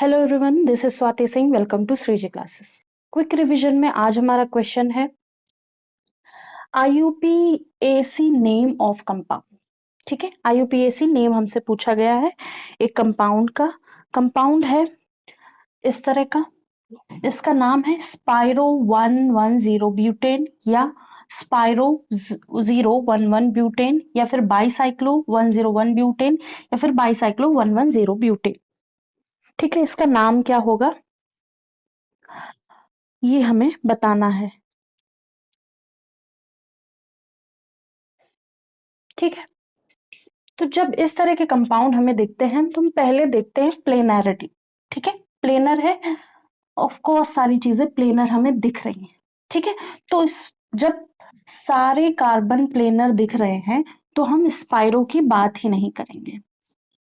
Hello everyone, this is Swati Singh. Welcome to Shreeji classes. Quick revision में आज हमारा क्वेश्चन है आईयूपीएसी नेम ऑफ कंपाउंड। ठीक है, आईयूपीएसी नेम हमसे पूछा गया है एक कंपाउंड का। कंपाउंड है इस तरह का, इसका नाम है स्पाइरो 110 ब्यूटेन या स्पाइरो 011 ब्यूटेन या फिर बाईसाइक्लो 101 ब्यूटेन या फिर बाईसाइक्लो 110 ब्यूटेन। ठीक है, इसका नाम क्या होगा ये हमें बताना है। ठीक है, तो जब इस तरह के कंपाउंड हमें दिखते हैं तो हम पहले देखते हैं प्लेनैरिटी। ठीक है, प्लेनर है, ऑफ कोर्स सारी चीजें प्लेनर हमें दिख रही हैं। ठीक है, तो जब सारे कार्बन प्लेनर दिख रहे हैं तो हम स्पाइरो की बात ही नहीं करेंगे।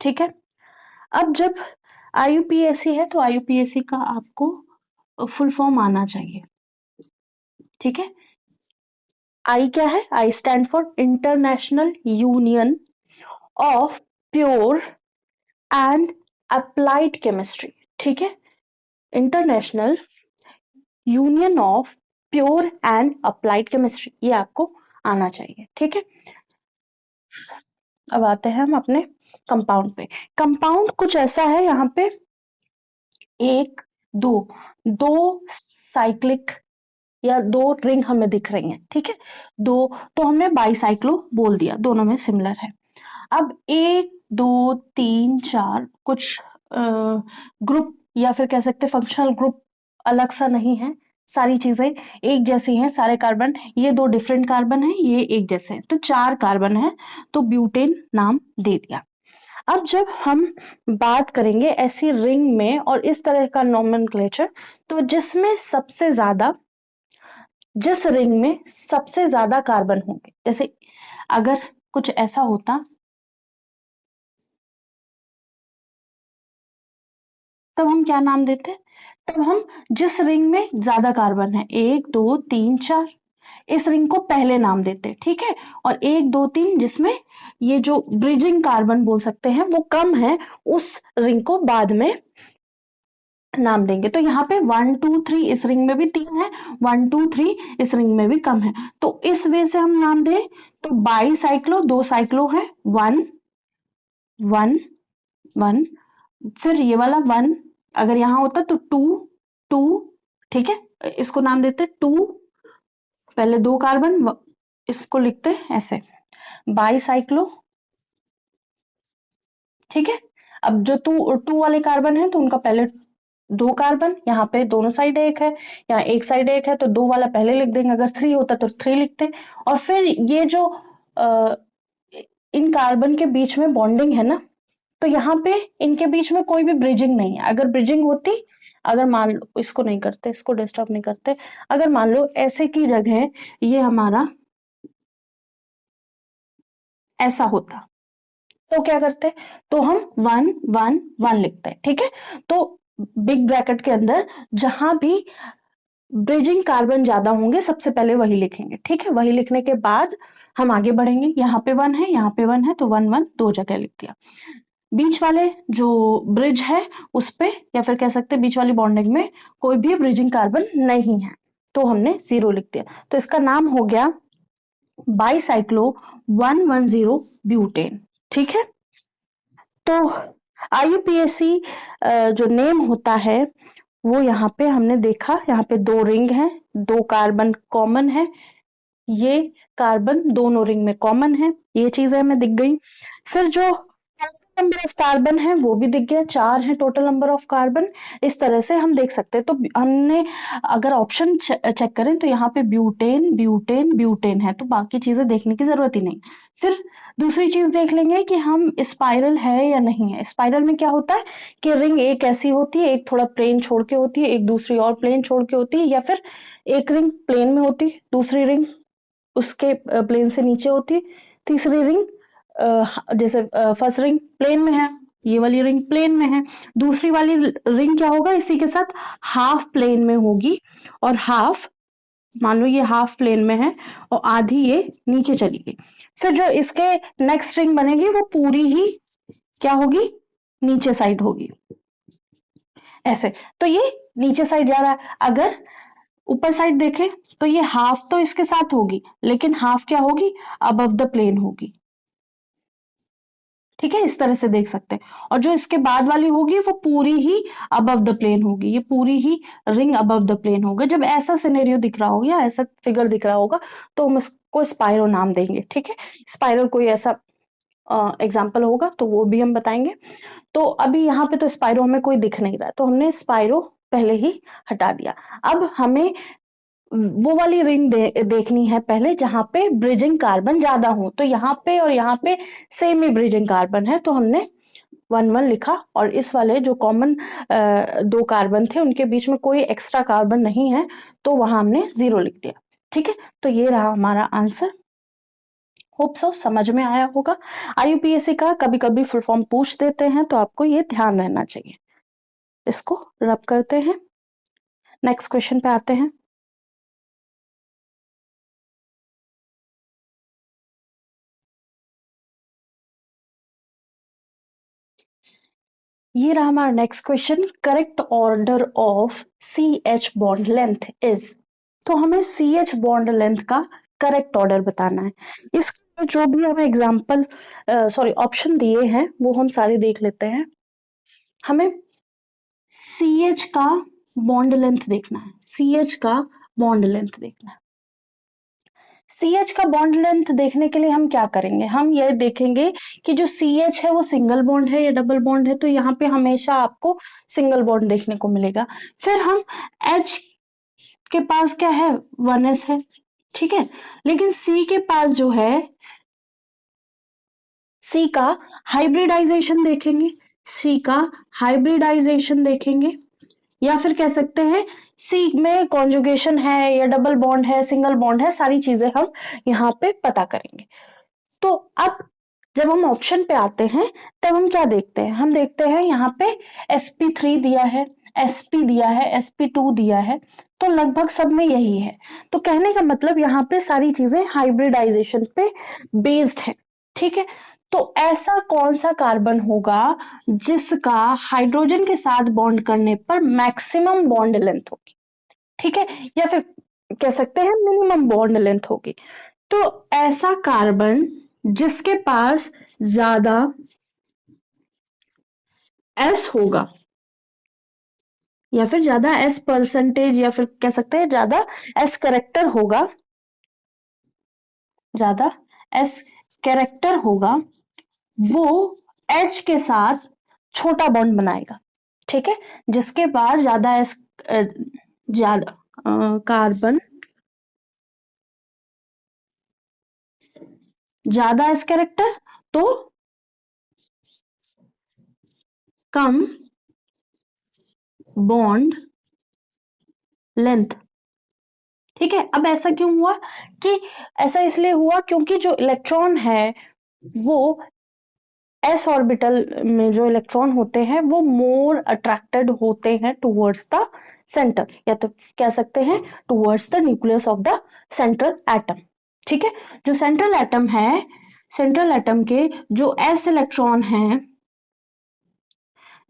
ठीक है, अब जब आईयूपीएसी है तो आईयूपीएसी का आपको फुल फॉर्म आना चाहिए। ठीक है, आई क्या है? I stand for international union of pure and applied chemistry. ठीक है, international union of pure and applied chemistry, ये आपको आना चाहिए। ठीक है, अब आते हैं हम अपने कंपाउंड पे। कंपाउंड कुछ ऐसा है, यहाँ पे एक दो दो साइक्लिक या दो रिंग हमें दिख रही हैं। ठीक है, दो, तो हमने बाईसाइक्लो बोल दिया, दोनों में सिमिलर है। अब एक दो तीन चार कुछ ग्रुप या फिर कह सकते फंक्शनल ग्रुप अलग सा नहीं है, सारी चीजें एक जैसी हैं। सारे कार्बन, ये दो डिफरेंट कार्बन हैं, ये एक जैसे हैं, तो चार कार्बन है, तो ब्यूटेन नाम दे दिया। अब जब हम बात करेंगे ऐसी रिंग में और इस तरह का नोमेनक्लेचर, तो जिस रिंग में सबसे ज्यादा कार्बन होंगे, जैसे अगर कुछ ऐसा होता तब हम क्या नाम देते? तब हम जिस रिंग में ज्यादा कार्बन है, एक दो तीन चार, इस रिंग को पहले नाम देते। ठीक है, और एक दो तीन जिसमें ये जो ब्रिजिंग कार्बन बोल सकते हैं वो कम है, उस रिंग को बाद में नाम देंगे। तो यहाँ पे 1 2 3 इस रिंग में भी तीन है, 1 2 3 इस रिंग में भी कम है, तो इस वे से हम नाम दें तो बाईसाइक्लो, दो साइक्लो है, 1 1 1, फिर ये वाला 1 अगर यहाँ होता तो 2 2। ठीक है, इसको नाम देते 2, पहले दो कार्बन, इसको लिखते ऐसे बाईसाइक्लो। ठीक है, अब जो टू टू वाले कार्बन है तो उनका पहले दो कार्बन, यहाँ पे दोनों साइड एक है, यहाँ एक साइड एक है, तो दो वाला पहले लिख देंगे, अगर थ्री होता तो थ्री लिखते। और फिर ये जो इन कार्बन के बीच में बॉन्डिंग है ना, तो यहाँ पे इनके बीच में कोई भी ब्रिजिंग नहीं है। अगर ब्रिजिंग होती, अगर मान लो इसको नहीं करते, इसको डिस्टर्ब नहीं करते, अगर मान लो ऐसे की जगह ये हमारा ऐसा होता तो क्या करते? तो हम 1 1 1 लिखते हैं। ठीक है, तो बिग ब्रैकेट के अंदर जहां भी ब्रिजिंग कार्बन ज्यादा होंगे सबसे पहले वही लिखेंगे। ठीक है, वही लिखने के बाद हम आगे बढ़ेंगे। यहाँ पे 1 है, यहाँ पे 1 है, तो 1 1 दो जगह लिख दिया। बीच वाले जो ब्रिज है उस पे या फिर कह सकते बीच वाली बॉन्डिंग में कोई भी ब्रिजिंग कार्बन नहीं है, तो हमने 0 लिख दिया। तो इसका नाम हो गया बाईसाइक्लो 110 ब्यूटेन। ठीक है, तो आईयूपीएसी जो नेम होता है वो यहाँ पे हमने देखा, यहाँ पे दो रिंग है, दो कार्बन कॉमन है, ये कार्बन दोनों रिंग में कॉमन है, ये चीजें हमें दिख गई। फिर जो टोटल नंबर ऑफ कार्बन है वो भी दिख गया, चार है टोटल नंबर ऑफ कार्बन। इस तरह से हम देख सकते हैं। तो हमने अगर ऑप्शन चेक करें तो यहाँ पे ब्यूटेन ब्यूटेन ब्यूटेन है, तो बाकी चीजें देखने की जरूरत ही नहीं। फिर दूसरी चीज देख लेंगे कि हम स्पाइरल है या नहीं है। स्पाइरल में क्या होता है कि रिंग एक ऐसी होती है, एक थोड़ा प्लेन छोड़ के होती है, एक दूसरी और प्लेन छोड़ के होती है, या फिर एक रिंग प्लेन में होती है, दूसरी रिंग उसके प्लेन से नीचे होती है, तीसरी रिंग जैसे फर्स्ट रिंग प्लेन में है, ये वाली रिंग प्लेन में है, दूसरी वाली रिंग क्या होगा इसी के साथ हाफ प्लेन में होगी, और हाफ, मान लो ये हाफ प्लेन में है और आधी ये नीचे चली गई। फिर जो इसके नेक्स्ट रिंग बनेगी वो पूरी ही क्या होगी, नीचे साइड होगी। ऐसे, तो ये नीचे साइड जा रहा है। अगर ऊपर साइड देखें तो ये हाफ तो इसके साथ होगी, लेकिन हाफ क्या होगी, अबव द प्लेन होगी। ठीक है, इस तरह से देख सकते हैं। और जो इसके बाद वाली होगी वो पूरी ही अबव द प्लेन होगी, ये पूरी ही रिंग अबव द प्लेन होगा। जब ऐसा सिनेरियो दिख रहा होगा या ऐसा फिगर दिख रहा होगा तो हम इसको स्पाइरो नाम देंगे। ठीक है, स्पाइरल कोई ऐसा एग्जाम्पल होगा तो वो भी हम बताएंगे। तो अभी यहाँ पे तो स्पाइरो हमें कोई दिख नहीं रहा, तो हमने स्पाइरो पहले ही हटा दिया। अब हमें वो वाली रिंग देखनी है पहले जहां पे ब्रिजिंग कार्बन ज्यादा हो। तो यहाँ पे और यहाँ पे सेम ही ब्रिजिंग कार्बन है, तो हमने 1 1 लिखा। और इस वाले जो कॉमन दो कार्बन थे उनके बीच में कोई एक्स्ट्रा कार्बन नहीं है, तो वहां हमने 0 लिख दिया। ठीक है, तो ये रहा हमारा आंसर। होप सो समझ में आया होगा। आईयूपीएससी का कभी कभी फुल फॉर्म पूछ देते हैं, तो आपको ये ध्यान रहना चाहिए। इसको रब करते हैं, नेक्स्ट क्वेश्चन पे आते हैं। ये रहा हमारा next question. Correct order of C H bond length is. तो हमें सी एच बॉन्ड लेंथ का करेक्ट ऑर्डर बताना है। इसके जो भी हमें एग्जाम्पल सॉरी ऑप्शन दिए हैं वो हम सारे देख लेते हैं। हमें सी एच का बॉन्ड लेंथ देखना है, सी एच का बॉन्ड लेंथ देखना है। सी एच का बॉन्ड लेंथ देखने के लिए हम क्या करेंगे, हम ये देखेंगे कि जो सी एच है वो सिंगल बॉन्ड है या डबल बॉन्ड है। तो यहाँ पे हमेशा आपको सिंगल बॉन्ड देखने को मिलेगा। फिर हम एच के पास क्या है, 1s है। ठीक है, लेकिन सी के पास जो है, सी का हाइब्रिडाइजेशन देखेंगे, सी का हाइब्रिडाइजेशन देखेंगे, या फिर कह सकते हैं सी में कॉन्जुगेशन है या डबल बॉन्ड है, सिंगल बॉन्ड है, सारी चीजें हम यहाँ पे पता करेंगे। तो अब जब हम ऑप्शन पे आते हैं तब हम क्या देखते हैं, हम देखते हैं यहाँ पे sp3 दिया है, sp दिया है, sp2 दिया है, तो लगभग सब में यही है। तो कहने का मतलब यहाँ पे सारी चीजें हाइब्रिडाइजेशन पे बेस्ड है। ठीक है, तो ऐसा कौन सा कार्बन होगा जिसका हाइड्रोजन के साथ बॉन्ड करने पर मैक्सिमम बॉन्ड लेंथ होगी। ठीक है, या फिर कह सकते हैं मिनिमम बॉन्ड लेंथ होगी। तो ऐसा कार्बन जिसके पास ज्यादा एस होगा, या फिर ज्यादा एस परसेंटेज, या फिर कह सकते हैं ज्यादा एस कैरेक्टर होगा, ज्यादा एस कैरेक्टर होगा, वो एच के साथ छोटा बॉन्ड बनाएगा। ठीक है, जिसके पास ज्यादा एस ज्यादा कार्बन ज्यादा एस कैरेक्टर तो कम बॉन्ड लेंथ। ठीक है, अब ऐसा क्यों हुआ, कि ऐसा इसलिए हुआ क्योंकि जो इलेक्ट्रॉन है वो एस ऑर्बिटल में जो इलेक्ट्रॉन होते हैं वो मोर अट्रैक्टेड होते हैं टुवर्ड्स द सेंटर, या तो कह सकते हैं towards the nucleus of the central atom. ठीक है, जो सेंट्रल एटम है, सेंट्रल एटम के जो एस इलेक्ट्रॉन हैं,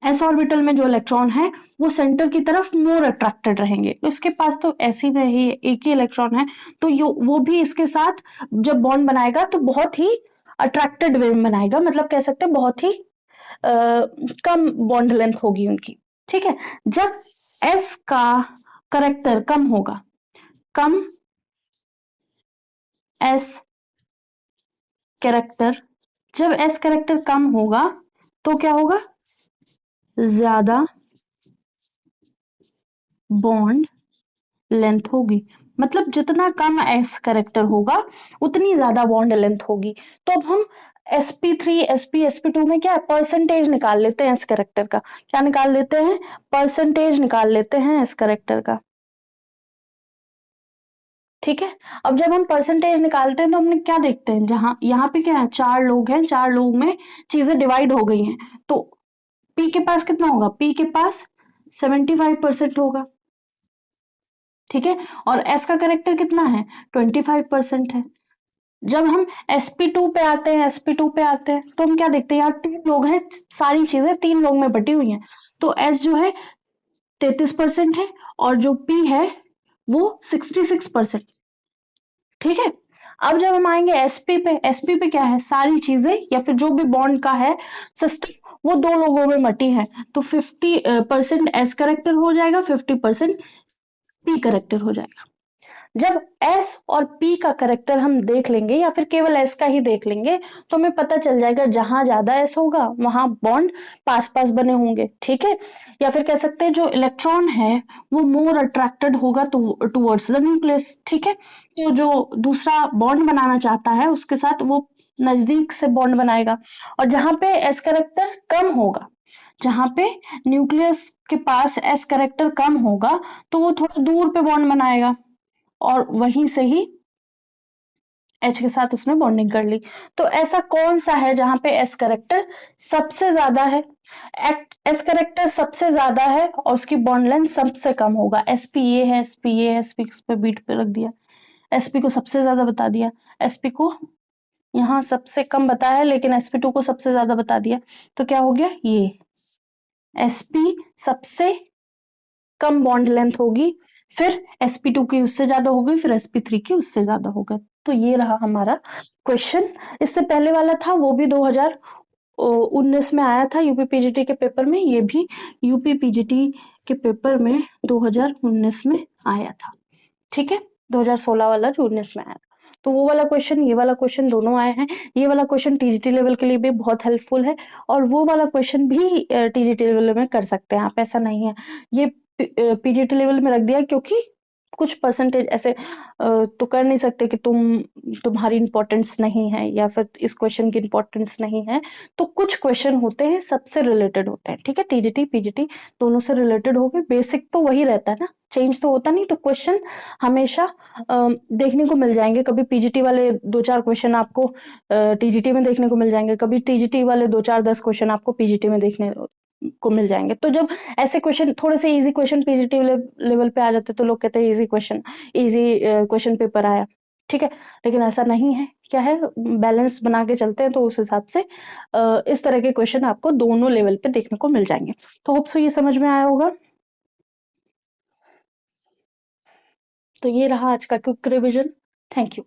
एस ऑर्बिटल में जो इलेक्ट्रॉन है वो सेंटर की तरफ मोर अट्रैक्टेड रहेंगे। उसके पास तो ऐसी में ही एक ही इलेक्ट्रॉन है, तो वो भी इसके साथ जब बॉन्ड बनाएगा तो बहुत ही अट्रैक्टेड वे में बनाएगा, मतलब कह सकते हैं बहुत ही कम बॉन्ड लेंथ होगी उनकी। ठीक है, जब एस का करेक्टर कम होगा, कम एस कैरेक्टर, जब एस कैरेक्टर कम होगा तो क्या होगा, ज्यादा बॉन्ड लेंथ होगी। मतलब जितना कम एस कैरेक्टर होगा उतनी ज्यादा बॉन्ड लेंथ होगी। तो अब हम sp3 sp2 में क्या परसेंटेज निकाल लेते हैं एस कैरेक्टर का, क्या निकाल लेते हैं, परसेंटेज निकाल लेते हैं एस कैरेक्टर का। ठीक है, अब जब हम परसेंटेज निकालते हैं तो हमने क्या देखते हैं, जहां यहाँ पे क्या है, 4 लोग हैं, 4 लोग में चीजें डिवाइड हो गई हैं, तो पी के पास कितना होगा, पी के पास 75% होगा। ठीक है, और एस का करेक्टर कितना है, 25% है। जब हम sp2 पे आते हैं, sp2 पे आते हैं तो हम क्या देखते हैं, यार 3 लोग हैं, सारी चीजें 3 लोग में बटी हुई हैं, तो s जो है 33% है, और जो P है वो 66%। ठीक है, अब जब हम आएंगे एसपी पे, एसपी पे क्या है, सारी चीजें या फिर जो भी बॉन्ड का है सिस्टम वो दो लोगों में मटी है, तो 50% एस करेक्टर हो जाएगा, 50% पी करेक्टर हो जाएगा। जब S और P का करेक्टर हम देख लेंगे या फिर केवल S का ही देख लेंगे तो हमें पता चल जाएगा जहां ज्यादा S होगा वहां बॉन्ड पास पास बने होंगे। ठीक है, या फिर कह सकते हैं जो इलेक्ट्रॉन है वो मोर अट्रैक्टेड होगा टुवर्ड्स द न्यूक्लियस। ठीक है, तो जो दूसरा बॉन्ड बनाना चाहता है उसके साथ वो नजदीक से बॉन्ड बनाएगा, और जहां पे S करेक्टर कम होगा, जहां पे न्यूक्लियस के पास S करेक्टर कम होगा तो वो थोड़ा दूर पे बॉन्ड बनाएगा, और वहीं से ही H के साथ उसने बॉन्डिंग कर ली। तो ऐसा कौन सा है जहां पे S करेक्टर सबसे ज्यादा है, S करेक्टर सबसे ज्यादा है और उसकी बॉन्ड लेंथ सबसे कम होगा। sp ये है, sp ये है, sp पे बीट पे रख दिया, sp को सबसे ज्यादा बता दिया, sp को यहाँ सबसे कम बताया लेकिन sp2 को सबसे ज्यादा बता दिया, तो क्या हो गया, ये sp सबसे कम बॉन्ड लेंथ होगी, फिर sp2 की उससे ज्यादा होगी, फिर sp3 की उससे ज्यादा होगा। तो ये रहा हमारा क्वेश्चन। इससे पहले वाला था वो भी 2019 में आया था यूपी पीजीटी के पेपर में, ये भी यूपी पीजीटी के पेपर में 2019 में आया था। ठीक है, 2016 वाला जो 19 में आया था, तो वो वाला क्वेश्चन, ये वाला क्वेश्चन दोनों आए हैं। ये वाला क्वेश्चन टीजीटी लेवल के लिए भी बहुत हेल्पफुल है, और वो वाला क्वेश्चन भी टीजीटी लेवल में कर सकते हैं आप, ऐसा नहीं है। ये पीजीटी लेवल में रख दिया क्योंकि कुछ परसेंटेज ऐसे तो कर नहीं सकते कि तुम्हारी इंपॉर्टेंस नहीं है या फिर इस क्वेश्चन की इंपॉर्टेंस नहीं है, तो कुछ क्वेश्चन होते हैं सबसे रिलेटेड होते हैं। ठीक है, टीजीटी पीजीटी दोनों से रिलेटेड हो गए, बेसिक तो वही रहता है ना, चेंज तो होता नहीं, तो क्वेश्चन हमेशा देखने को मिल जाएंगे। कभी पीजीटी वाले 2-4 क्वेश्चन आपको टीजीटी में देखने को मिल जाएंगे, कभी टीजीटी वाले 2-4-10 क्वेश्चन आपको पीजीटी में देखने को मिल जाएंगे। तो जब ऐसे क्वेश्चन, थोड़े से इजी क्वेश्चन पीजीटी लेवल पे आ जाते तो लोग कहते हैं easy question, easy question paper आया। ठीक है, लेकिन ऐसा नहीं है, क्या है, बैलेंस बना के चलते हैं, तो उस हिसाब से इस तरह के क्वेश्चन आपको दोनों लेवल पे देखने को मिल जाएंगे। तो होप सो ये समझ में आया होगा। तो ये रहा आज का क्विक रिवीजन। Thank you.